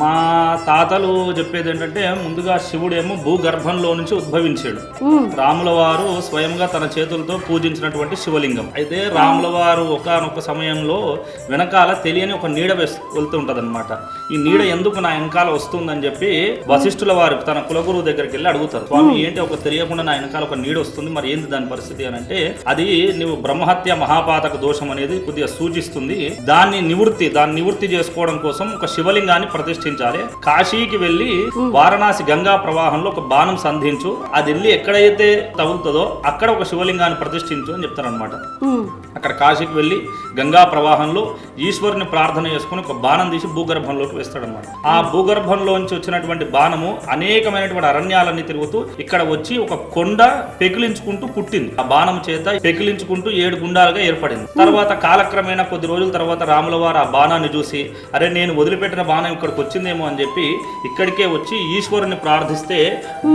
మా తాతలు చెప్పేది ఏంటంటే ముందుగా శివుడేమో భూగర్భంలో నుంచి ఉద్భవించాడు. రాముల వారు స్వయంగా తన చేతులతో పూజించినటువంటి శివలింగం. అయితే రాముల వారు ఒకానొక సమయంలో వెనకాల తెలియని ఒక నీడ వెళ్తుంటది అనమాట. ఈ నీడ ఎందుకు నా వెనకాల వస్తుందని చెప్పి వశిష్ఠుల వారు తన కులగురువు దగ్గరికి వెళ్ళి అడుగుతారు, స్వామి ఏంటి ఒక తెలియకుండా నా వెనకాల ఒక నీడ వస్తుంది, మరి ఏంది దాని పరిస్థితి అని అంటే, అది నువ్వు బ్రహ్మహత్య మహాపాతక దోషం అనేది కొద్దిగా సూచిస్తుంది, దాన్ని నివృత్తి చేసుకోవడం కోసం ఒక శివలింగాన్ని ప్రతిష్ఠించాలి. కాశీకి వెళ్లి వారణాసి గంగా ప్రవాహంలో ఒక బాణం సంధించు, అది వెళ్ళి ఎక్కడైతే తగులుతుందో అక్కడ ఒక శివలింగాన్ని ప్రతిష్ఠించు అని చెప్తారనమాట. అక్కడ కాశీకి వెళ్లి గంగా ప్రవాహంలో ఈశ్వరుని ప్రార్థన చేసుకుని ఒక బాణం తీసి భూగర్భంలోకి వేస్తాడనమాట. ఆ భూగర్భంలోంచి వచ్చినటువంటి బాణము అనేకమైనటువంటి అరణ్యాలన్నీ తిరుగుతూ ఇక్కడ వచ్చి ఒక కొండ పెకిలించుకుంటూ పుట్టింది. ఆ బాణం చేత పెకిలించుకుంటూ 7 గుండాలుగా ఏర్పడింది. తర్వాత కాలక్రమేణా కొద్ది రోజుల తర్వాత రాముల వారు ఆ బాణాన్ని చూసి, అరే నేను వదిలిపెట్టిన బాణం ఇక్కడికి వచ్చిందేమో అని చెప్పి ఇక్కడికే వచ్చి ఈశ్వరుని ప్రార్థిస్తే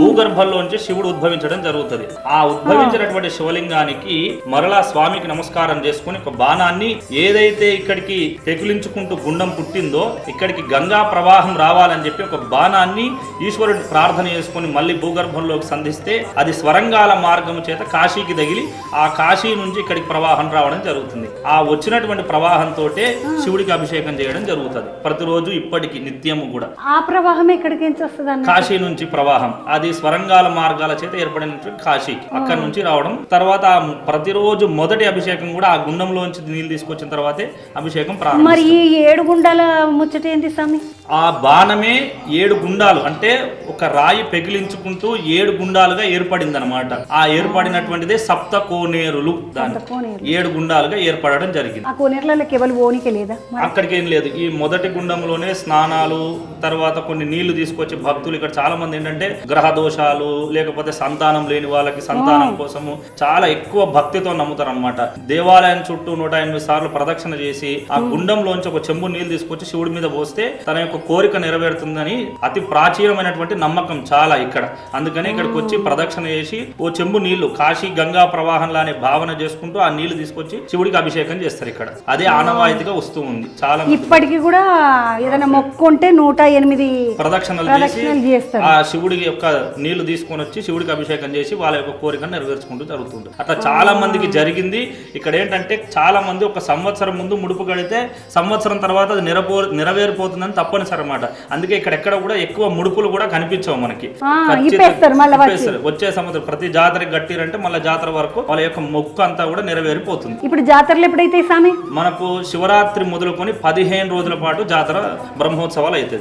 భూగర్భంలోంచి శివుడు ఉద్భవించడం జరుగుతుంది. ఆ ఉద్భవించినటువంటి శివలింగానికి మరలా స్వామికి నమస్కారం చేసుకుని ఒక బాణాన్ని ఏదైతే ఇక్కడికి పెకిలించుకుంటూ గుండం పుట్టిందో ఇక్కడికి గంగా ప్రవాహం రావాలని చెప్పి ఒక బాణాన్ని ఈశ్వరుడి ప్రార్థన చేసుకుని మళ్ళీ భూగర్భంలోకి సంధిస్తే అది స్వరంగాల మార్గం చేత కాశీకి తగిలి ఆ కాశీ నుంచి ఇక్కడికి ప్రవాహం రావడం జరుగుతుంది. ఆ వచ్చినటువంటి ప్రవాహంతో శివుడికి అభిషేకం చేయడం జరుగుతుంది ప్రతిరోజు ఇప్పటికి నిత్యము కూడా. ఆ ప్రవాహం ఎక్కడికి వస్తుంది? కాశీ నుంచి ప్రవాహం అది స్వరంగాల మార్గాల చేత ఏర్పడినటువంటి కాశీకి అక్కడి నుంచి రావడం. తర్వాత ప్రతిరోజు మొదటి అభిషేకం కూడా ఆ గుండంలోంచి నీళ్ళు తీసుకొచ్చిన తర్వాతే అభిషేకం ప్రారంభం. మరి ఈ 7 గుండాల ముచ్చట ఏంటి స్వామి? ఆ బాణమే 7 గుండాలు అంటే ఒక రాయి పెగిలించుకుంటూ 7 గుండాలుగా ఏర్పడింది అనమాట. ఆ ఏర్పడినటువంటిదే సప్త కోనేరులు. దాని 7 గుండాలుగా ఏర్పడడం జరిగింది. ఆ కోనేరులలో కేవలం ఓనికి లేదా? అక్కడికి ఏం లేదు. ఈ మొదటి గుండంలోనే స్నానాలు, తర్వాత కొన్ని నీళ్లు తీసుకొచ్చి భక్తులు ఇక్కడ చాలా మంది ఏంటంటే గ్రహ దోషాలు లేకపోతే సంతానం లేని వాళ్ళకి సంతానం కోసము చాలా ఎక్కువ భక్తితో నమ్ముతారు అనమాట. దేవాలయం చుట్టూ 108 సార్లు ప్రదక్షిణ చేసి ఆ గుండంలోంచి ఒక చెంబు నీళ్లు తీసుకొచ్చి శివుడి మీద పోస్తే తన యొక్క కోరిక నెరవేరుతుందని అతి ప్రాచీనమైనటువంటి నమ్మకం చాలా ఇక్కడ. అందుకని ఇక్కడికి వచ్చి ప్రదక్షిణ చేసి ఓ చెంబు నీళ్లు కాశీ గంగా ప్రవాహంలా అనే భావన చేసుకుంటూ ఆ నీళ్లు తీసుకొచ్చి శివుడికి అభిషేకం చేస్తారు. ఇక్కడ అదే ఆనవాయితీగా వస్తూ ఉంది. చాలా ఇప్పటికి కూడా ఏదైనా మొక్కుంటే 108 ప్రదక్షిణలు చేసి ఆ శివుడికి యొక్క నీళ్లు తీసుకొని వచ్చి శివుడికి అభిషేకం చేసి వాళ్ళ యొక్క కోరికను నెరవేర్చుకుంటూ జరుగుతుంది. అట్లా చాలా మందికి జరిగింది. ఇక్కడ ఏంటంటే చాలా మంది ఒక సంవత్సరం ముందు ముడుపు కడితే సంవత్సరం తర్వాత అది నెరవేరిపోతుందని తప్పనిసరి అన్నమాట. అందుకే ఇక్కడ ఎక్కడ కూడా ఎక్కువ ముడుపులు కూడా కనిపించవు మనకి. వచ్చే సంవత్సరం ప్రతి జాతరకి గట్టిరంటే మళ్ళీ జాతర వరకు వాళ్ళ యొక్క మొక్కు అంతా కూడా నెరవేరిపోతుంది. ఇప్పుడు జాతరలు ఎప్పుడైతే మనకు శివరాత్రి మొదలుకొని 15 రోజుల పాటు జాతర బ్రహ్మోత్సవాలు అవుతుంది.